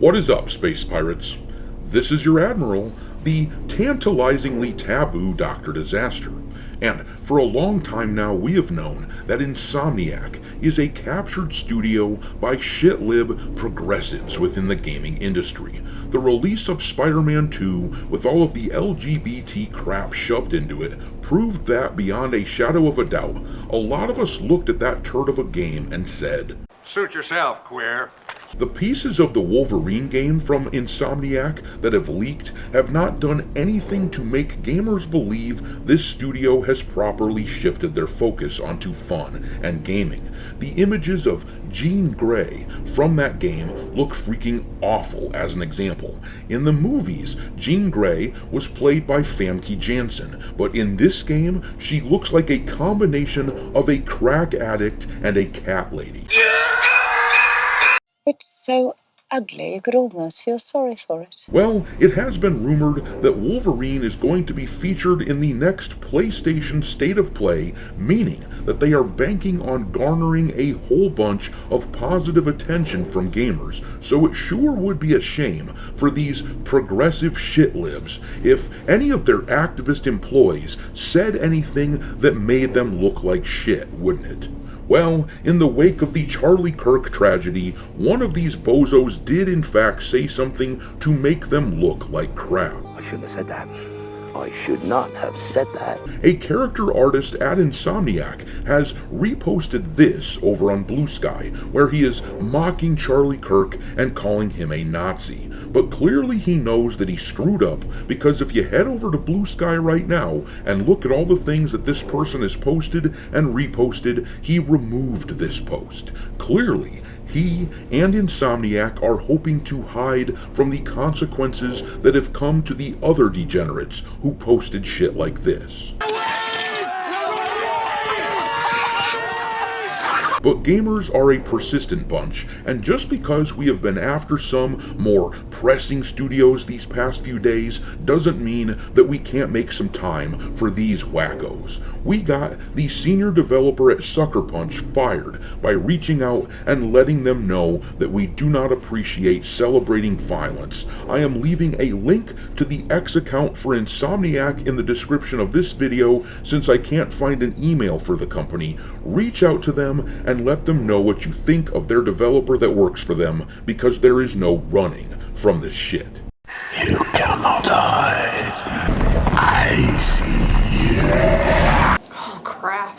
What is up, space pirates? This is your admiral, the tantalizingly taboo Dr. Disaster. And for a long time now, we have known that Insomniac is a captured studio by shitlib progressives within the gaming industry. The release of Spider-Man 2, with all of the LGBT crap shoved into it, proved that beyond a shadow of a doubt, a lot of us looked at that turd of a game and said, "Suit yourself, queer." The pieces of the Wolverine game from Insomniac that have leaked have not done anything to make gamers believe this studio has properly shifted their focus onto fun and gaming. The images of Jean Grey from that game look freaking awful as an example. In the movies, Jean Grey was played by Famke Janssen, but in this game, she looks like a combination of a crack addict and a cat lady. It's so ugly, you could almost feel sorry for it. Well, it has been rumored that Wolverine is going to be featured in the next PlayStation State of Play, meaning that they are banking on garnering a whole bunch of positive attention from gamers, so it sure would be a shame for these progressive shitlibs if any of their activist employees said anything that made them look like shit, wouldn't it? Well, in the wake of the Charlie Kirk tragedy, one of these bozos did in fact say something to make them look like crap. I shouldn't have said that. I should not have said that. A character artist at Insomniac has reposted this over on Blue Sky, where he is mocking Charlie Kirk and calling him a Nazi. But clearly he knows that he screwed up, because if you head over to Blue Sky right now and look at all the things that this person has posted and reposted, he removed this post. Clearly, he and Insomniac are hoping to hide from the consequences that have come to the other degenerates who posted shit like this. But gamers are a persistent bunch, and just because we have been after some more pressing studios these past few days doesn't mean that we can't make some time for these wackos. We got the senior developer at Sucker Punch fired by reaching out and letting them know that we do not appreciate celebrating violence. I am leaving a link to the X account for Insomniac in the description of this video since I can't find an email for the company. Reach out to them and let them know what you think of their developer that works for them, because there is no running from this shit. You cannot hide. I see you. Oh, crap.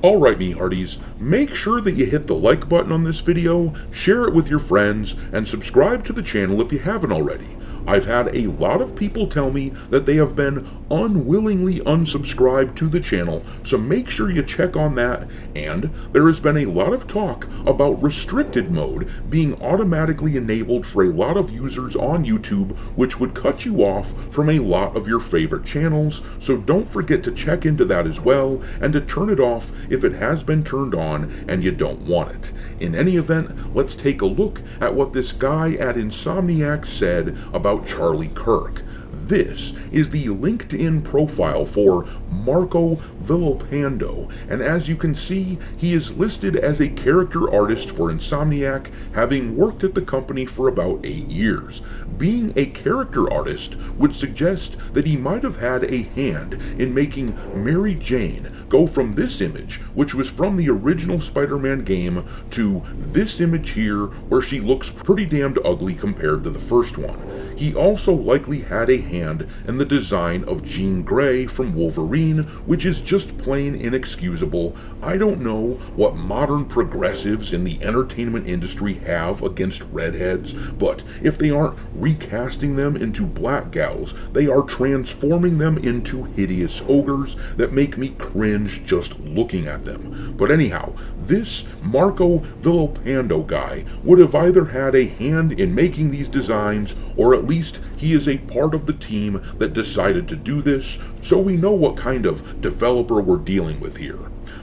Alright me hearties, make sure that you hit the like button on this video, share it with your friends, and subscribe to the channel if you haven't already. I've had a lot of people tell me that they have been unwillingly unsubscribed to the channel, so make sure you check on that. And there has been a lot of talk about restricted mode being automatically enabled for a lot of users on YouTube, which would cut you off from a lot of your favorite channels, so don't forget to check into that as well, and to turn it off if it has been turned on and you don't want it. In any event, let's take a look at what this guy at Insomniac said about Charlie Kirk. This is the LinkedIn profile for Marco Villopando, and as you can see, he is listed as a character artist for Insomniac, having worked at the company for about 8 years. Being a character artist would suggest that he might have had a hand in making Mary Jane go from this image, which was from the original Spider-Man game, to this image here, where she looks pretty damned ugly compared to the first one. He also likely had a hand in the design of Jean Grey from Wolverine, which is just plain inexcusable. I don't know what modern progressives in the entertainment industry have against redheads, but if they aren't recasting them into black gals, they are transforming them into hideous ogres that make me cringe just looking at them. But anyhow, this Marco Villopando guy would have either had a hand in making these designs, or at least he is a part of the team that decided to do this, so we know what kind of developer we're dealing with here.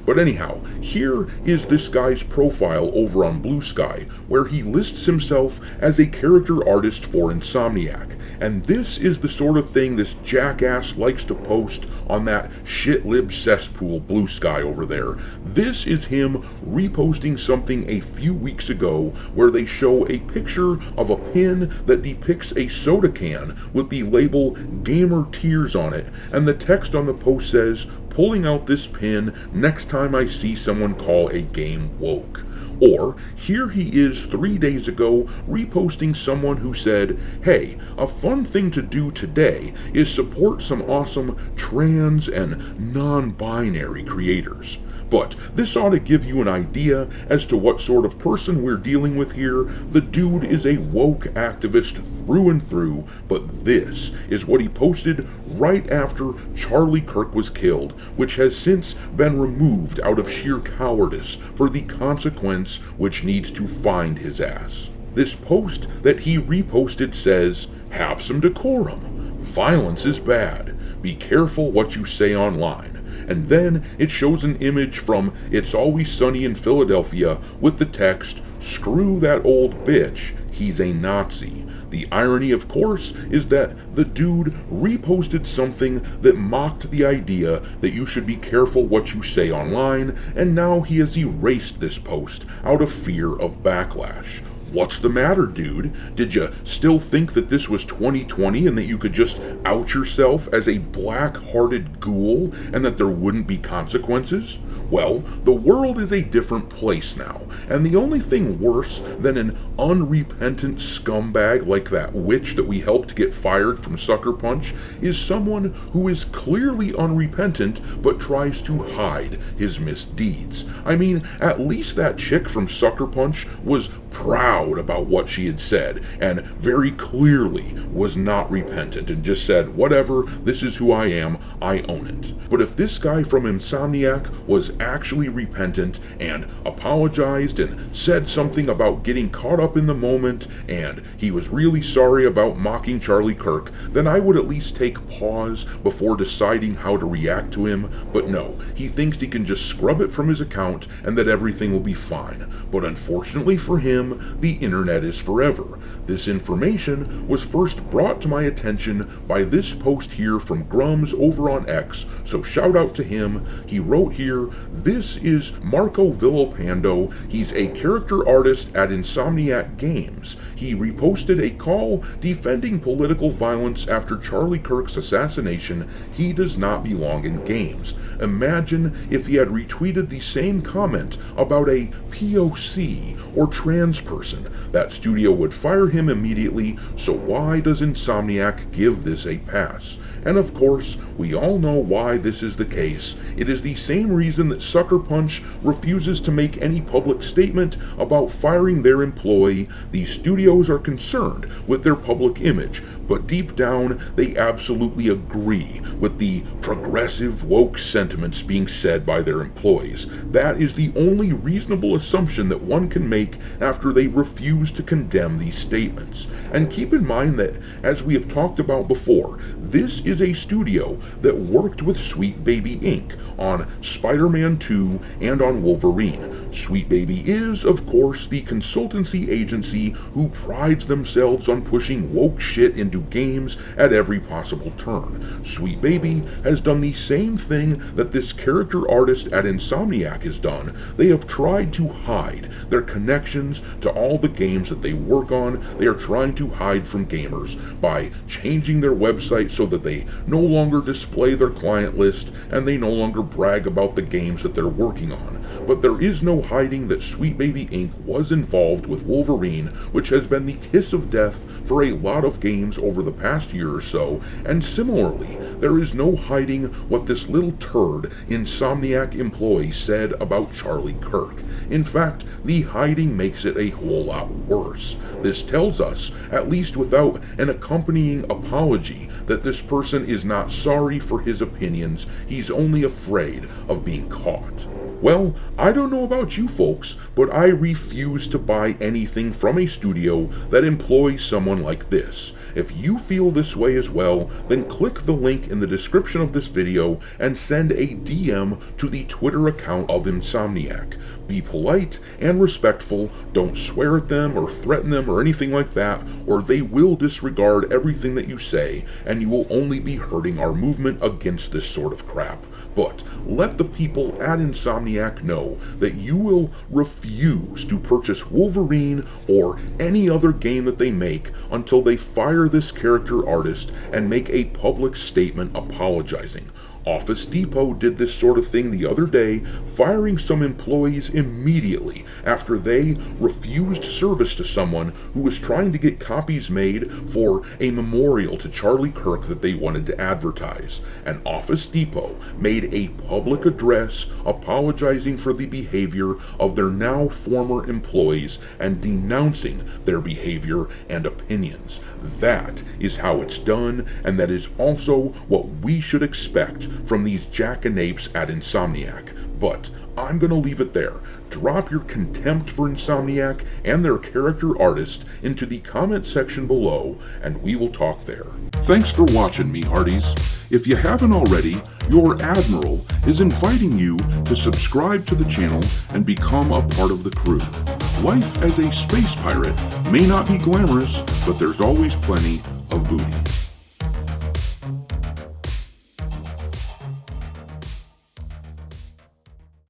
But anyhow, here is this guy's profile over on Blue Sky, where he lists himself as a character artist for Insomniac. And this is the sort of thing this jackass likes to post on that shitlib cesspool Blue Sky over there. This is him reposting something a few weeks ago where they show a picture of a pin that depicts a soda can with the label Gamer Tears on it, and the text on the post says, "Pulling out this pin next time I see someone call a game woke." Or, here he is 3 days ago reposting someone who said, "Hey, a fun thing to do today is support some awesome trans and non-binary creators." But this ought to give you an idea as to what sort of person we're dealing with here. The dude is a woke activist through and through, but this is what he posted right after Charlie Kirk was killed, which has since been removed out of sheer cowardice for the consequence which needs to find his ass. This post that he reposted says, "Have some decorum. Violence is bad. Be careful what you say online." And then it shows an image from It's Always Sunny in Philadelphia with the text, "Screw that old bitch, he's a Nazi." The irony, of course, is that the dude reposted something that mocked the idea that you should be careful what you say online, and now he has erased this post out of fear of backlash. What's the matter, dude? Did you still think that this was 2020 and that you could just out yourself as a black-hearted ghoul and that there wouldn't be consequences? Well, the world is a different place now, and the only thing worse than an unrepentant scumbag like that witch that we helped get fired from Sucker Punch is someone who is clearly unrepentant but tries to hide his misdeeds. I mean, at least that chick from Sucker Punch was proud about what she had said and very clearly was not repentant and just said, "Whatever, this is who I am, I own it." But if this guy from Insomniac was actually repentant and apologized and said something about getting caught up in the moment and he was really sorry about mocking Charlie Kirk, then I would at least take pause before deciding how to react to him. But no, he thinks he can just scrub it from his account and that everything will be fine. But unfortunately for him, the internet is forever. This information was first brought to my attention by this post here from Grums over on X, so shout out to him. He wrote here, "This is Marco Villopando. He's a character artist at Insomniac Games. He reposted a call defending political violence after Charlie Kirk's assassination. He does not belong in games. Imagine if he had retweeted the same comment about a POC or trans person. That studio would fire him immediately, so why does Insomniac give this a pass?" And of course, we all know why this is the case. It is the same reason that Sucker Punch refuses to make any public statement about firing their employee. These studios are concerned with their public image, but deep down, they absolutely agree with the progressive woke sentiments being said by their employees. That is the only reasonable assumption that one can make after they refuse to condemn these statements. And keep in mind that, as we have talked about before, this is a studio that worked with Sweet Baby Inc. on Spider-Man 2 and on Wolverine. Sweet Baby is, of course, the consultancy agency who prides themselves on pushing woke shit into games at every possible turn. Sweet Baby has done the same thing that this character artist at Insomniac has done. They have tried to hide their connections to all the games that they work on. They are trying to hide from gamers by changing their website so that they no longer display their client list and they no longer brag about the games that they're working on. But there is no hiding that Sweet Baby Inc. was involved with Wolverine, which has been the kiss of death for a lot of games over the past year or so, and similarly, there is no hiding what this little turd Insomniac employee said about Charlie Kirk. In fact, the hiding makes it a whole lot worse. This tells us, at least without an accompanying apology, that this person is not sorry for his opinions, he's only afraid of being caught. Well, I don't know about you folks, but I refuse to buy anything from a studio that employs someone like this. If you feel this way as well, then click the link in the description of this video and send a DM to the Twitter account of Insomniac. Be polite and respectful, don't swear at them or threaten them or anything like that, or they will disregard everything that you say, and you will only be hurting our movement against this sort of crap. But let the people at Insomniac know that you will refuse to purchase Wolverine or any other game that they make until they fire this character artist and make a public statement apologizing. Office Depot did this sort of thing the other day, firing some employees immediately after they refused service to someone who was trying to get copies made for a memorial to Charlie Kirk that they wanted to advertise. And Office Depot made a public address apologizing for the behavior of their now former employees and denouncing their behavior and opinions. That is how it's done, and that is also what we should expect from these jackanapes at Insomniac. But I'm gonna leave it there. Drop your contempt for Insomniac and their character artist into the comment section below, and we will talk there. Thanks for watching, me hearties. If you haven't already, your Admiral is inviting you to subscribe to the channel and become a part of the crew. Life as a space pirate may not be glamorous, but there's always plenty of booty.